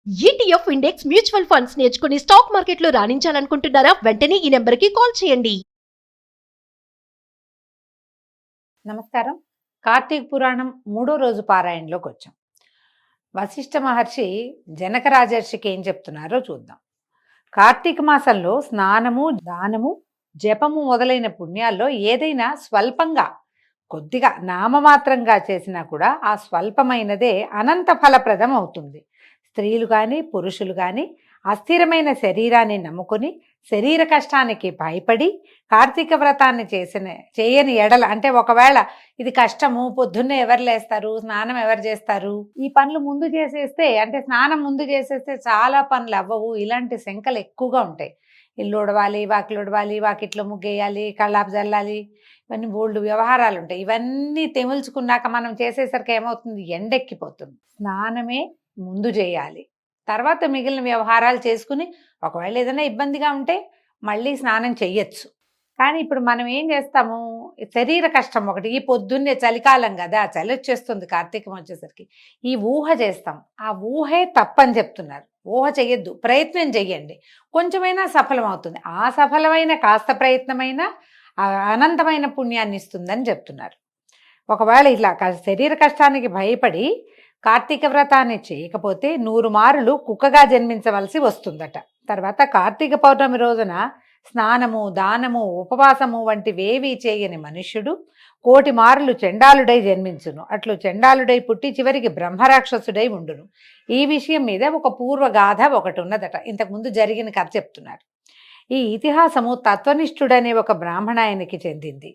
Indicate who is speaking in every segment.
Speaker 1: ETF index mutual funds నేర్చుకుని stock మార్కెట్లో రాణించాలనుకుంటున్నారా? వెంటనే ఈ నెంబర్కి కాల్ చేయండి.
Speaker 2: నమస్కారం. కార్తీక పురాణం 3వ రోజు పారాయణలోకి వచ్చాం. వశిష్ఠ మహర్షి జనక రాజర్షికి ఏం చెప్తున్నారో చూద్దాం. కార్తీక మాసంలో స్నానము, దానము, జపము మొదలైన పుణ్యాల్లో ఏదైనా స్వల్పంగా కొద్దిగా నామమాత్రంగా చేసినా కూడా ఆ స్వల్పమైనదే అనంత ఫలప్రదం అవుతుంది. స్త్రీలు కానీ పురుషులు కానీ అస్థిరమైన శరీరాన్ని నమ్ముకొని శరీర కష్టానికి భయపడి కార్తీక వ్రతాన్ని చేయని ఎడల, అంటే ఒకవేళ ఇది కష్టము, పొద్దున్నే ఎవరు లేస్తారు, స్నానం ఎవరు చేస్తారు, ఈ పనులు ముందు చేసేస్తే, అంటే స్నానం ముందు చేసేస్తే చాలా పనులు అవ్వవు, ఇలాంటి శంకలు ఎక్కువగా ఉంటాయి. ఇల్లు ఉడవాలి, వాకిలు ఉడవాలి, వాకిట్లో ముగ్గేయాలి, కళ్ళాపు జల్లాలి, ఇవన్నీ బోల్డ్ వ్యవహారాలు ఉంటాయి. ఇవన్నీ తెముల్చుకున్నాక మనం చేసేసరికి ఏమవుతుంది, ఎండెక్కిపోతుంది. స్నానమే ముందు చేయాలి, తర్వాత మిగిలిన వ్యవహారాలు చేసుకుని ఒకవేళ ఏదైనా ఇబ్బందిగా ఉంటే మళ్ళీ స్నానం చెయ్యొచ్చు. కానీ ఇప్పుడు మనం ఏం చేస్తాము, శరీర కష్టం ఒకటి, ఈ పొద్దున్నే చలికాలం కదా, చలి వచ్చేస్తుంది కార్తీకం వచ్చేసరికి, ఈ ఊహ చేస్తాం. ఆ ఊహే తప్పని చెప్తున్నారు. ఊహ చెయ్యొద్దు, ప్రయత్నం చెయ్యండి, కొంచెమైనా సఫలం అవుతుంది. ఆ సఫలమైన కాస్త ప్రయత్నమైనా అనంతమైన పుణ్యాన్ని ఇస్తుందని చెప్తున్నారు. ఒకవేళ ఇలా శరీర కష్టానికి భయపడి కార్తీక వ్రతాన్ని చేయకపోతే 100 మారులు కుక్కగా జన్మించవలసి వస్తుందట. తర్వాత కార్తీక పౌర్ణమి రోజున స్నానము, దానము, ఉపవాసము వంటివేవీ చేయని మనుష్యుడు 1,000,000 మారులు చండాలుడై జన్మించును. అట్లు చండాలుడై పుట్టి చివరికి బ్రహ్మరాక్షసుడై ఉండును. ఈ విషయం మీద ఒక పూర్వగాథ ఒకటి ఉన్నదట. ఇంతకుముందు జరిగిన కథ చెప్తున్నారు. ఈ ఇతిహాసము తత్వనిష్ఠుడనే ఒక బ్రాహ్మణాయనికి చెందింది.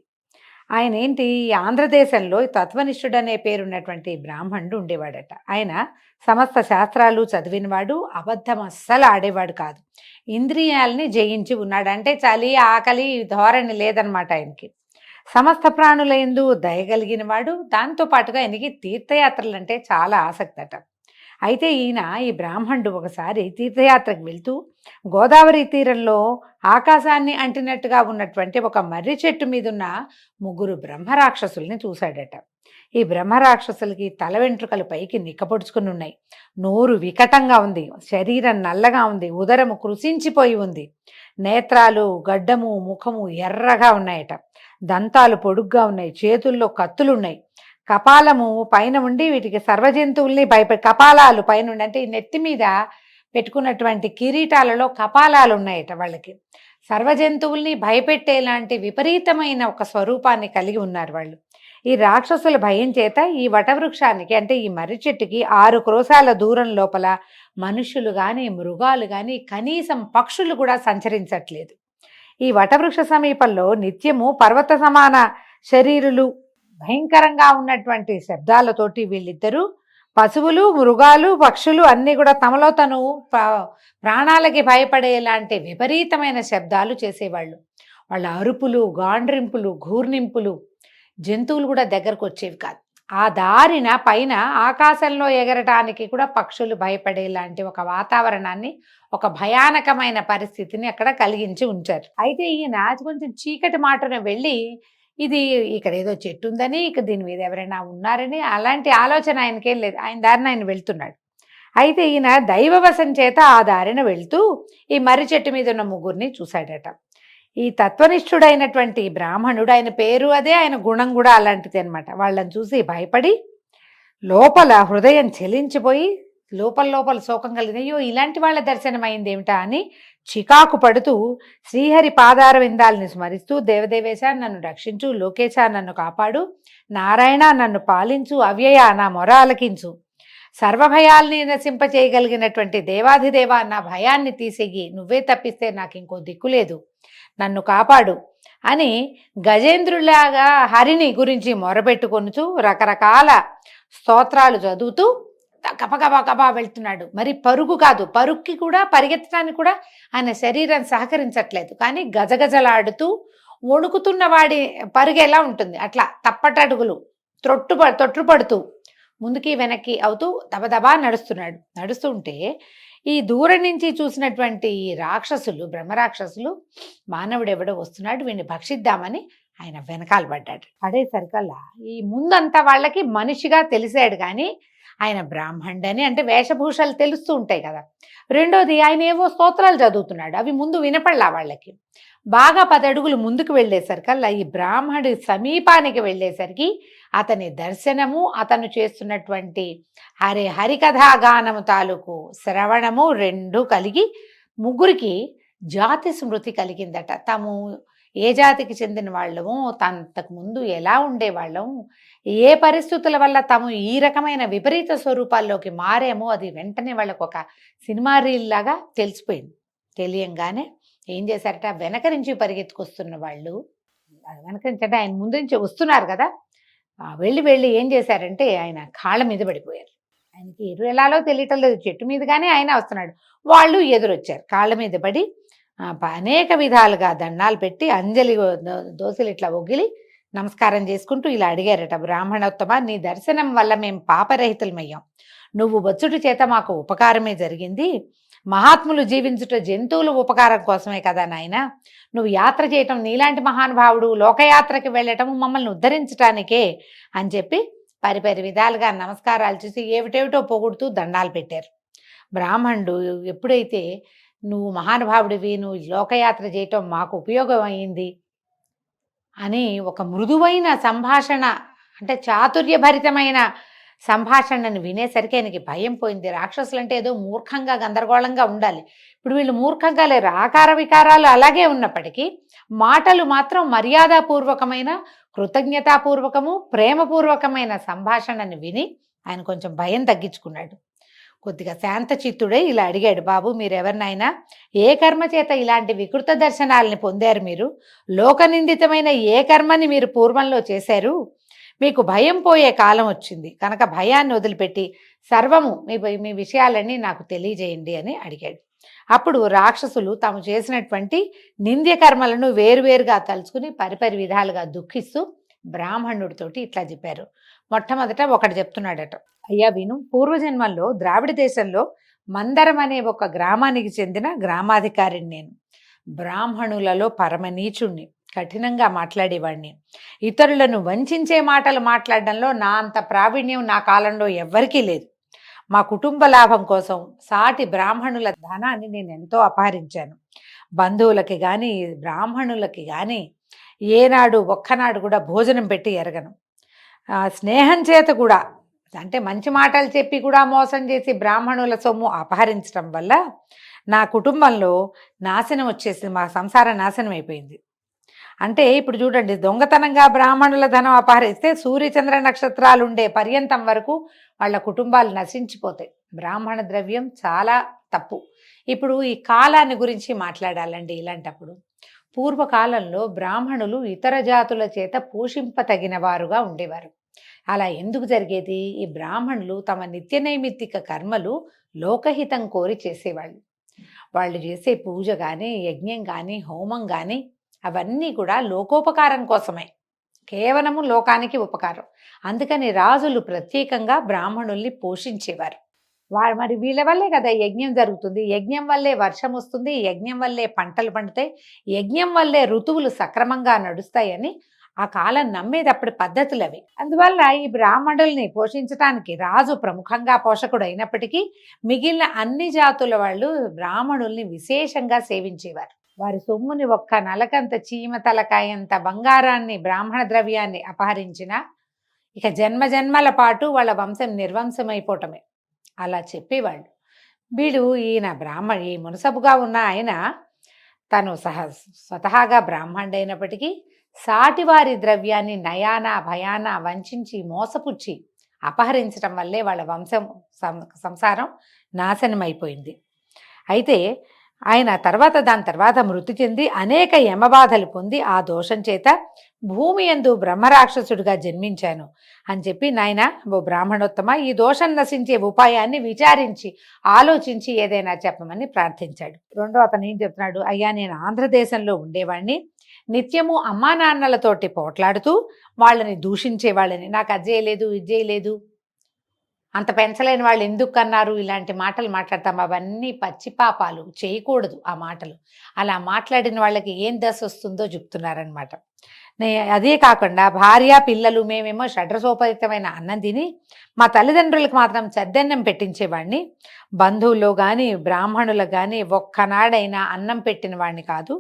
Speaker 2: ఆయన ఏంటి, ఆంధ్రదేశంలో తత్వనిష్ఠుడనే పేరున్నటువంటి బ్రాహ్మణుడు ఉండేవాడట. ఆయన సమస్త శాస్త్రాలు చదివినవాడు, అబద్ధం అస్సలు ఆడేవాడు కాదు. ఇంద్రియాలని జయించి ఉన్నాడు. అంటే చలి, ఆకలి ధోరణి లేదనమాట ఆయనకి. సమస్త ప్రాణుల యందు దయగలిగిన వాడు. దాంతోపాటుగా ఆయనకి తీర్థయాత్రలు అంటే చాలా ఆసక్తి అట. అయితే ఈ బ్రాహ్మణుడు ఒకసారి తీర్థయాత్రకు వెళ్తూ గోదావరి తీరంలో ఆకాశాన్ని అంటినట్టుగా ఉన్నటువంటి ఒక మర్రి చెట్టు మీదున్న 3 బ్రహ్మరాక్షసుల్ని చూశాడట. ఈ బ్రహ్మరాక్షసులకి తల వెంట్రుకలు పైకి నిక్కపొడుచుకుని ఉన్నాయి, నోరు వికటంగా ఉంది, శరీరం నల్లగా ఉంది, ఉదరము కృషించిపోయి ఉంది, నేత్రాలు, గడ్డము, ముఖము ఎర్రగా ఉన్నాయట, దంతాలు పొడుగ్గా ఉన్నాయి, చేతుల్లో కత్తులున్నాయి, కపాలము పైన ఉండి వీటికి సర్వజంతువుల్ని కపాలాలు పైన ఉండి, అంటే ఈ నెత్తి మీద పెట్టుకున్నటువంటి కిరీటాలలో కపాలాలు ఉన్నాయట వాళ్ళకి. సర్వజంతువుల్ని భయపెట్టేలాంటి విపరీతమైన ఒక స్వరూపాన్ని కలిగి ఉన్నారు వాళ్ళు. ఈ రాక్షసుల భయం చేత ఈ వటవృక్షానికి, అంటే ఈ మర్రి చెట్టుకి 6 క్రోశాల దూరం లోపల మనుషులు కానీ, మృగాలు కానీ, కనీసం పక్షులు కూడా సంచరించట్లేదు. ఈ వటవృక్ష సమీపంలో నిత్యము పర్వత సమాన శరీరులు, భయంకరంగా ఉన్నటువంటి శబ్దాలతోటి వీళ్ళిద్దరూ, పశువులు, మృగాలు, పక్షులు అన్నీ కూడా తమలో తను ప్రాణాలకి భయపడేలాంటి విపరీతమైన శబ్దాలు చేసేవాళ్ళు. వాళ్ళ అరుపులు, గాండ్రింపులు, ఘూర్నింపులు, జంతువులు కూడా దగ్గరకు వచ్చేవి కాదు. ఆ దారిన పైన ఆకాశంలో ఎగరటానికి కూడా పక్షులు భయపడేలాంటి ఒక వాతావరణాన్ని, ఒక భయానకమైన పరిస్థితిని అక్కడ కలిగించి ఉంచారు. అయితే ఈయన కొంచెం చీకటి మాటను వెళ్ళి, ఇది ఇక్కడ ఏదో చెట్టు ఉందని, ఇక దీని మీద ఎవరైనా ఉన్నారని అలాంటి ఆలోచన ఆయనకేం లేదు. ఆయన దారిన ఆయన వెళ్తున్నాడు. అయితే ఈయన దైవవశం చేత ఆ దారిన వెళ్తూ ఈ మర్రి చెట్టు మీద ఉన్న 3 చూశాడట. ఈ తత్వనిష్ఠుడైనటువంటి బ్రాహ్మణుడు, ఆయన పేరు అదే, ఆయన గుణం కూడా అలాంటిది అనమాట. వాళ్ళని చూసి భయపడి లోపల హృదయం చెలించిపోయి లోపల శోకం కలిగింది. అయ్యో, ఇలాంటి వాళ్ళ దర్శనం అయింది ఏమిటా అని చికాకు పడుతూ శ్రీహరి పాదార విందాలని స్మరిస్తూ, దేవదేవేశ నన్ను రక్షించు, లోకేశ నన్ను కాపాడు, నారాయణ నన్ను పాలించు, అవ్యయ నా మొర ఆలకించు, సర్వభయాల్ని నశింపచేయగలిగినటువంటి దేవాధిదేవ నా భయాన్ని తీసేయి, నువ్వే తప్పిస్తే నాకు ఇంకో దిక్కులేదు, నన్ను కాపాడు అని గజేంద్రులాగా హరిని గురించి మొరపెట్టుకొనుచు రకరకాల స్తోత్రాలు చదువుతూ గబగబా వెళ్తున్నాడు. మరి పరుగు కాదు, పరుగుకి కూడా, పరిగెత్తడానికి కూడా ఆయన శరీరం సహకరించట్లేదు. కానీ గజగజలాడుతూ వణుకుతున్న వాడి పరుగు ఎలా ఉంటుంది అట్లా తప్పటడుగులు తొట్టుపడుతూ ముందుకి వెనక్కి అవుతూ దబదబా నడుస్తున్నాడు. నడుస్తుంటే ఈ దూరం నుంచి చూసినటువంటి రాక్షసులు, బ్రహ్మరాక్షసులు, మానవుడెవడో వస్తున్నాడు, వీడిని భక్షిద్దామని ఆయన వెనకాల పడ్డాడు. పడేసరికల్లా ఈ ముందంతా వాళ్ళకి మనిషిగా తెలిసాడు, కానీ ఆయన బ్రాహ్మణుడని అంటే వేషభూషాలు తెలుస్తూ ఉంటాయి కదా. రెండోది ఆయన ఏవో స్తోత్రాలు చదువుతున్నాడు, అవి ముందు వినపడలా వాళ్ళకి. బాగా 10 అడుగులు ముందుకు వెళ్ళేసరికల్లా ఈ బ్రాహ్మణుడి సమీపానికి వెళ్ళేసరికి అతని దర్శనము, అతను చేస్తున్నటువంటి హరికథాగానము తాలూకు శ్రవణము రెండూ కలిగి ముగ్గురికి జాతి స్మృతి కలిగిందట. తాము ఏ జాతికి చెందిన వాళ్ళము, అంతకు ముందు ఎలా ఉండేవాళ్ళం, ఏ పరిస్థితుల వల్ల తాము ఈ రకమైన విపరీత స్వరూపాల్లోకి మారేమో అది వెంటనే వాళ్ళకు ఒక సినిమా రీల్ లాగా తెలిసిపోయింది. తెలియంగానే ఏం చేశారట, వెనక నుంచి పరిగెత్తుకొస్తున్న వాళ్ళు, వెనక నుంచి అంటే ఆయన ముందు నుంచి వస్తున్నారు కదా, వెళ్ళి ఏం చేశారంటే ఆయన కాళ్ళ మీద పడిపోయారు. ఆయనకి ఎటు వెళ్ళాలో తెలియటం లేదు, చెట్టు మీదుగానే ఆయన వస్తున్నాడు, వాళ్ళు ఎదురొచ్చారు. కాళ్ళ మీద పడి అనేక విధాలుగా దండాలు పెట్టి అంజలి దోశలు ఇట్లా ఒగిలి నమస్కారం చేసుకుంటూ ఇలా అడిగారట, బ్రాహ్మణోత్తమ, నీ దర్శనం వల్ల మేము పాపరహితులమయ్యాం. నువ్వు వచ్చుట చేత మాకు ఉపకారమే జరిగింది. మహాత్ములు జీవించుట జంతువులు ఉపకారం కోసమే కదా నాయన. నువ్వు యాత్ర చేయటం, నీలాంటి మహానుభావుడు లోకయాత్రకి వెళ్ళటం మమ్మల్ని ఉద్ధరించటానికే అని చెప్పి పరిపరి విధాలుగా నమస్కారాలు చేసి ఏమిటేమిటో పొగుడుతూ దండాలు పెట్టారు. బ్రాహ్మణుడు ఎప్పుడైతే నువ్వు మహానుభావుడివి, నువ్వు లోకయాత్ర చేయటం మాకు ఉపయోగం అయింది అని ఒక మృదువైన సంభాషణ, అంటే చాతుర్యభరితమైన సంభాషణను వినేసరికి ఆయనకి భయం పోయింది. రాక్షసులు అంటే ఏదో మూర్ఖంగా గందరగోళంగా ఉండాలి, ఇప్పుడు వీళ్ళు మూర్ఖంగా లేరు. ఆకార వికారాలు అలాగే ఉన్నప్పటికీ మాటలు మాత్రం మర్యాదపూర్వకమైన, కృతజ్ఞతాపూర్వకము, ప్రేమపూర్వకమైన సంభాషణను విని ఆయన కొంచెం భయం తగ్గించుకున్నాడు. కొద్దిగా శాంతచిత్తుడై ఇలా అడిగాడు, బాబు మీరెవరినైనా, ఏ కర్మ చేత ఇలాంటి వికృత దర్శనాలని పొందారు? మీరు లోకనిందితమైన ఏ కర్మని మీరు పూర్వంలో చేశారు? మీకు భయం పోయే కాలం వచ్చింది కనుక భయాన్ని వదిలిపెట్టి సర్వము మీ విషయాలన్నీ నాకు తెలియజేయండి అని అడిగాడు. అప్పుడు రాక్షసులు తాము చేసినటువంటి నింద్య కర్మలను వేరువేరుగా తలుచుకుని పరిపరి విధాలుగా దుఃఖిస్తూ బ్రాహ్మణుడితోటి ఇట్లా చెప్పారు. మొట్టమొదట ఒకటి చెప్తున్నాడట, అయ్యా విను, పూర్వజన్మల్లో ద్రావిడ దేశంలో మందరం అనే ఒక గ్రామానికి చెందిన గ్రామాధికారిని నేను. బ్రాహ్మణులలో పరమనీచుణ్ణి, కఠినంగా మాట్లాడేవాడిని. ఇతరులను వంచే మాటలు మాట్లాడడంలో నా అంత ప్రావీణ్యం నా కాలంలో ఎవ్వరికీ లేదు. మా కుటుంబ లాభం కోసం సాటి బ్రాహ్మణుల ధనాన్ని నేను ఎంతో అపహరించాను. బంధువులకి కానీ బ్రాహ్మణులకి కానీ ఏనాడు ఒక్కనాడు కూడా భోజనం పెట్టి ఎరగను. స్నేహం చేత కూడా, అంటే మంచి మాటలు చెప్పి కూడా మోసం చేసి బ్రాహ్మణుల సొమ్ము అపహరించడం వల్ల నా కుటుంబంలో నాశనం వచ్చేసి మా సంసారం నాశనం అయిపోయింది. అంటే ఇప్పుడు చూడండి, దొంగతనంగా బ్రాహ్మణుల ధనం అపహరిస్తే సూర్యచంద్ర నక్షత్రాలు ఉండే పర్యంతం వరకు వాళ్ళ కుటుంబాలు నశించిపోతాయి. బ్రాహ్మణ ద్రవ్యం చాలా తప్పు. ఇప్పుడు ఈ కాలాన్ని గురించి మాట్లాడాలండి. ఇలాంటప్పుడు పూర్వకాలంలో బ్రాహ్మణులు ఇతర జాతుల చేత పోషింపతగిన వారుగా ఉండేవారు. అలా ఎందుకు జరిగేది? ఈ బ్రాహ్మణులు తమ నిత్య నైమిత్తిక కర్మలు లోకహితం కోరి చేసేవాళ్ళు. వాళ్ళు చేసే పూజ కానీ, యజ్ఞం కానీ, హోమం కానీ అవన్నీ కూడా లోకోపకారం కోసమే, కేవలము లోకానికి ఉపకారం. అందుకని రాజులు ప్రత్యేకంగా బ్రాహ్మణుల్ని పోషించేవారు. మరి వీళ్ళ వల్లే కదా యజ్ఞం జరుగుతుంది, యజ్ఞం వల్లే వర్షం వస్తుంది, యజ్ఞం వల్లే పంటలు పండుతాయి, యజ్ఞం వల్లే ఋతువులు సక్రమంగా నడుస్తాయని ఆ కాలం నమ్మేది అప్పటి పద్ధతులు అవి. అందువల్ల ఈ బ్రాహ్మణుల్ని పోషించడానికి రాజు ప్రముఖంగా పోషకుడు అయినప్పటికీ మిగిలిన అన్ని జాతుల వాళ్ళు బ్రాహ్మణుల్ని విశేషంగా సేవించేవారు. వారి సొమ్ముని ఒక్క నలకంత చీమ తలకాయంత బంగారాన్ని, బ్రాహ్మణ ద్రవ్యాన్ని అపహరించిన ఇక జన్మజన్మల పాటు వాళ్ళ వంశం నిర్వంశమైపోవటమే అలా చెప్పేవాళ్ళు. వీడు ఈ మునసబుగా ఉన్న ఆయన తను స్వతహాగా బ్రాహ్మణుడైనప్పటికీ సాటివారి ద్రవ్యాన్ని నయాన భయాన వంచి మోసపుచ్చి అపహరించడం వల్లే వాళ్ళ వంశం సంసారం నాశనమైపోయింది. అయితే ఆయన దాని తర్వాత మృతి చెంది అనేక యమబాధలు పొంది ఆ దోషం చేత భూమి యందు బ్రహ్మరాక్షసుడిగా జన్మించాను అని చెప్పి, నాయన ఓ బ్రాహ్మణోత్తమ, ఈ దోషం నశించే ఉపాయాన్ని విచారించి ఆలోచించి ఏదైనా చెప్పమని ప్రార్థించాడు. రెండో అతను ఏం చెప్తున్నాడు, అయ్యా నేను ఆంధ్రదేశంలో ఉండేవాడిని, నిత్యము అమ్మా నాన్నలతోటి పోట్లాడుతూ వాళ్ళని దూషించేవాళ్ళని. నాకు అది చేయలేదు, ఇది చేయలేదు, అంత పెంచలేని వాళ్ళు ఎందుకు అన్నారు, ఇలాంటి మాటలు మాట్లాడతాం. అవన్నీ పచ్చిపాపాలు, చేయకూడదు ఆ మాటలు. అలా మాట్లాడిన వాళ్ళకి ఏం దశ వస్తుందో చెప్తున్నారనమాట. అదే కాకుండా భార్య పిల్లలు మేమేమో షడ్రసోపరితమైన అన్నం తిని మా తల్లిదండ్రులకు మాత్రం చద్దన్నం పెట్టించేవాడిని. బంధువుల్లో కానీ బ్రాహ్మణులకు కానీ ఒక్కనాడైనా అన్నం పెట్టిన వాడిని కాదు.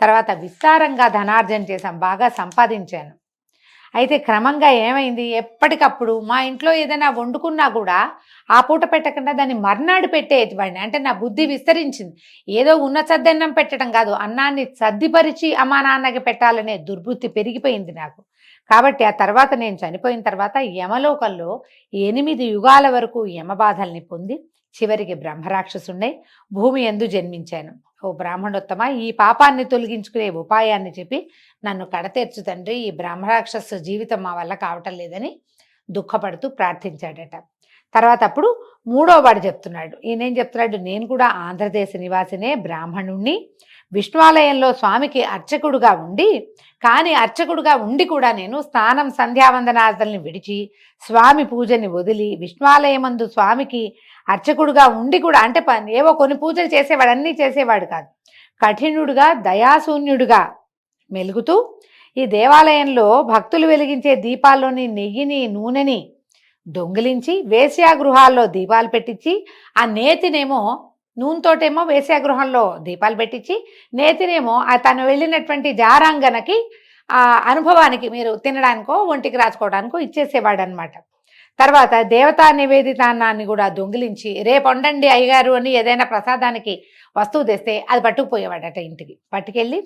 Speaker 2: తర్వాత విస్తారంగా ధనార్జన చేశాం, బాగా సంపాదించాను. అయితే క్రమంగా ఏమైంది, ఎప్పటికప్పుడు మా ఇంట్లో ఏదైనా వండుకున్నా కూడా ఆ పూట పెట్టకుండా దాన్ని మర్నాడు పెట్టేవాడిని. అంటే నా బుద్ధి విస్తరించింది. ఏదో ఉన్న చద్దన్నం పెట్టడం కాదు, అన్నాన్ని సర్దిపరిచి అమ్మా నాన్నకి పెట్టాలనే దుర్బుద్ధి పెరిగిపోయింది నాకు. కాబట్టి ఆ తర్వాత నేను చనిపోయిన తర్వాత యమలోకంలో 8 యుగాల వరకు యమబాధల్ని పొంది చివరికి బ్రహ్మరాక్షసుండై భూమి యందు జన్మించాను. ఓ బ్రాహ్మణోత్తమ, ఈ పాపాన్ని తొలగించుకునే ఉపాయాన్ని చెప్పి నన్ను కడతీర్చు తండ్రి, ఈ బ్రహ్మరాక్షస జీవితం మా వల్ల కావటం లేదని దుఃఖపడుతూ ప్రార్థించాడట. తర్వాత అప్పుడు 3వ వాడు చెప్తున్నాడు. ఈయనేం చెప్తున్నాడు, నేను కూడా ఆంధ్రదేశ నివాసినే, బ్రాహ్మణుణ్ణి, విష్ణువాలయంలో స్వామికి అర్చకుడుగా ఉండి, కానీ అర్చకుడుగా ఉండి కూడా నేను స్నానం సంధ్యావందనాదుల్ని విడిచి స్వామి పూజని వదిలి విష్ణువాలయమందు స్వామికి అర్చకుడుగా ఉండి కూడా, అంటే ఏవో కొన్ని పూజలు చేసేవాడు, అన్నీ చేసేవాడు కాదు, కఠినుడుగా దయాశూన్యుడుగా మెలుగుతూ ఈ దేవాలయంలో భక్తులు వెలిగించే దీపాల్లోని నెయ్యిని నూనెని దొంగిలించి వేశ్యాగృహాల్లో దీపాలు పెట్టించి ఆ నేతినేమో నూనెతోటేమో వేశ్యాగృహంలో దీపాలు పెట్టించి నేతినేమో తను వెళ్ళినటువంటి జారాంగనకి ఆ అనుభవానికి మీరు తినడానికో ఒంటికి రాసుకోవడానికో ఇచ్చేసేవాడు అనమాట. తర్వాత దేవతా నివేదితాన్నాన్ని కూడా దొంగిలించి రేపు వండండి అయ్యగారు అని ఏదైనా ప్రసాదానికి వస్తువు తెస్తే అది పట్టుకుపోయేవాడట. ఇంటికి పట్టుకెళ్ళి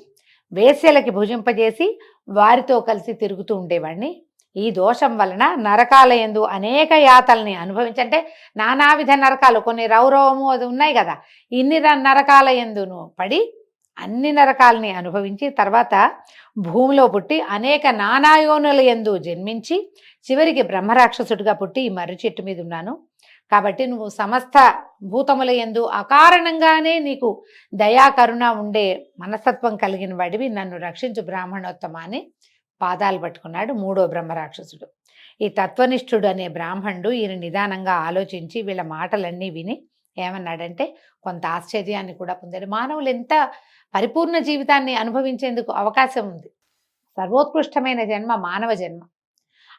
Speaker 2: వేశ్యలకి భుజింపజేసి వారితో కలిసి తిరుగుతూ ఉండేవాడిని. ఈ దోషం వలన నరకాలయందు అనేక యాతల్ని అనుభవించంటే నానావిధ నరకాలు, కొన్ని రౌరవము అది ఉన్నాయి కదా, ఇన్ని నరకాలయందును పడి అన్ని నరకాలని అనుభవించి తర్వాత భూమిలో పుట్టి అనేక నానాయోనుల యందు జన్మించి చివరికి బ్రహ్మరాక్షసుడిగా పుట్టి ఈ మర్రి చెట్టు మీద ఉన్నాను. కాబట్టి నువ్వు సమస్త భూతముల యందు అకారణంగానే నీకు దయా కరుణ ఉండే మనస్తత్వం కలిగిన వాడివి, నన్ను రక్షించు బ్రాహ్మణోత్తమ అని పాదాలు పట్టుకున్నాడు 3వ బ్రహ్మరాక్షసుడు. ఈ తత్వనిష్ఠుడు అనే బ్రాహ్మణుడు ఈయన నిదానంగా ఆలోచించి వీళ్ళ మాటలన్నీ విని ఏమన్నాడంటే కొంత ఆశ్చర్యాన్ని కూడా పొందాడు. మానవులు ఎంత పరిపూర్ణ జీవితాన్ని అనుభవించేందుకు అవకాశం ఉంది. సర్వోత్కృష్టమైన జన్మ మానవ జన్మ.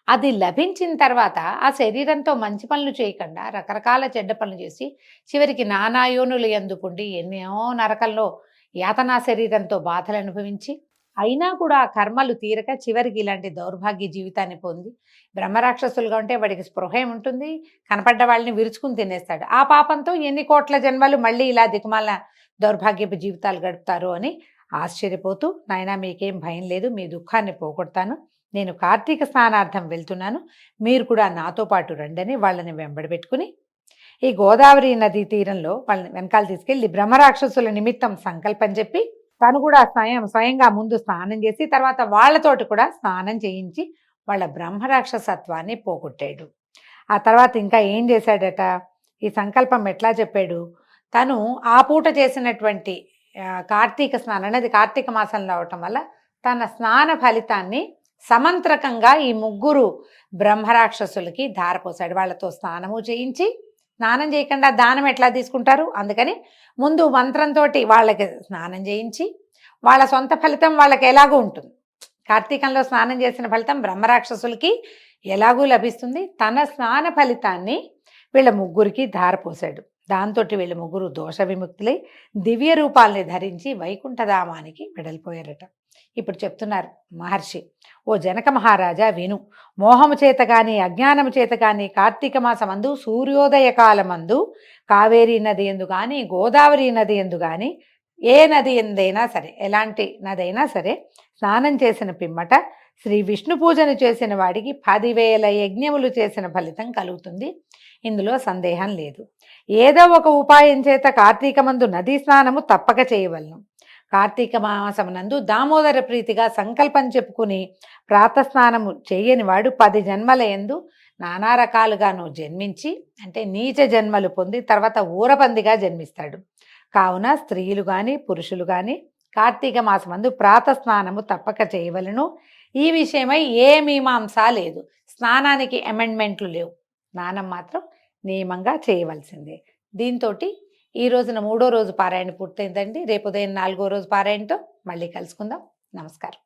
Speaker 2: అది లభించిన తర్వాత ఆ శరీరంతో మంచి పనులు చేయకుండా రకరకాల చెడ్డ పనులు చేసి చివరికి నానాయోనులు ఎందుకుండి ఎన్నో నరకంలో యాతనా శరీరంతో బాధలు అనుభవించి అయినా కూడా ఆ కర్మలు తీరక చివరికి ఇలాంటి దౌర్భాగ్య జీవితాన్ని పొంది బ్రహ్మరాక్షసులుగా ఉంటే వాడికి స్పృహ ఉంటుంది, కనపడ్డ వాళ్ళని విరుచుకుని తినేస్తాడు. ఆ పాపంతో ఎన్ని కోట్ల జన్మలు మళ్ళీ ఇలా దిక్కుమాల దౌర్భాగ్యపు జీవితాలు గడుపుతారు అని ఆశ్చర్యపోతూ, నాయనా మీకేం భయం లేదు, మీ దుఃఖాన్ని పోగొడతాను, నేను కార్తీక స్నానార్థం వెళ్తున్నాను, మీరు కూడా నాతో పాటు రండని వాళ్ళని వెంబడబెట్టుకుని ఈ గోదావరి నదీ తీరంలో వాళ్ళని వెనకాల తీసుకెళ్ళి బ్రహ్మరాక్షసుల నిమిత్తం సంకల్పం చెప్పి తను కూడా స్వయంగా ముందు స్నానం చేసి తర్వాత వాళ్ళతోటి కూడా స్నానం చేయించి వాళ్ళ బ్రహ్మరాక్షసత్వాన్ని పోగొట్టాడు. ఆ తర్వాత ఇంకా ఏం చేశాడట, ఈ సంకల్పం ఎట్లా చెప్పాడు, తను ఆ పూట చేసినటువంటి కార్తీక స్నానం అనేది కార్తీక మాసంలో అవటం వల్ల తన స్నాన ఫలితాన్ని సమంత్రకంగా ఈ 3 బ్రహ్మరాక్షసులకి ధారపోసాడు. వాళ్ళతో స్నానము చేయించి, స్నానం చేయకుండా దానం ఎట్లా తీసుకుంటారు, అందుకని ముందు మంత్రంతో వాళ్ళకి స్నానం చేయించి వాళ్ళ సొంత ఫలితం వాళ్ళకి ఎలాగూ ఉంటుంది. కార్తీకంలో స్నానం చేసిన ఫలితం బ్రహ్మరాక్షసులకి ఎలాగూ లభిస్తుంది. తన స్నాన ఫలితాన్ని వీళ్ళ 3కి ధారపోసాడు. దాంతో వీళ్ళ 3 దోష విముక్తులై దివ్య రూపాల్ని ధరించి వైకుంఠధామానికి వెడలిపోయారట. ఇప్పుడు చెప్తున్నారు మహర్షి, ఓ జనక మహారాజా విను, మోహము చేత గాని అజ్ఞానము చేత గాని కార్తీక మాసమందు సూర్యోదయ కాలమందు కావేరీ నది ఎందు కానీ గోదావరి నది ఎందు కానీ ఏ నది ఎందైనా సరే, ఎలాంటి నదైనా సరే స్నానం చేసిన పిమ్మట శ్రీ విష్ణు పూజను చేసిన వాడికి 10,000 యజ్ఞములు చేసిన ఫలితం కలుగుతుంది. ఇందులో సందేహం లేదు. ఏదో ఒక ఉపాయం చేత కార్తీకమందు నదీ స్నానము తప్పక చేయవలను. కార్తీక మాసమునందు దామోదర ప్రీతిగా సంకల్పం చెప్పుకుని ప్రాతస్నానము చేయని వాడు 10 జన్మల యందు నానా రకాలుగాను జన్మించి, అంటే నీచ జన్మలు పొంది తర్వాత ఊరపందిగా జన్మిస్తాడు. కావున స్త్రీలు కానీ పురుషులు కానీ కార్తీక మాసమందు ప్రాతస్నానము తప్పక చేయవలను. ఈ విషయమై ఏ మీమాంస లేదు. స్నానానికి అమెండ్మెంట్లు లేవు. స్నానం మాత్రం నియమంగా చేయవలసిందే. దీంతో ఈ రోజున 3వ రోజు పారాయణ పూర్తయిందండి. రేపు ఉదయం 4వ రోజు పారాయణతో మళ్ళీ కలుసుకుందాం. నమస్కారం.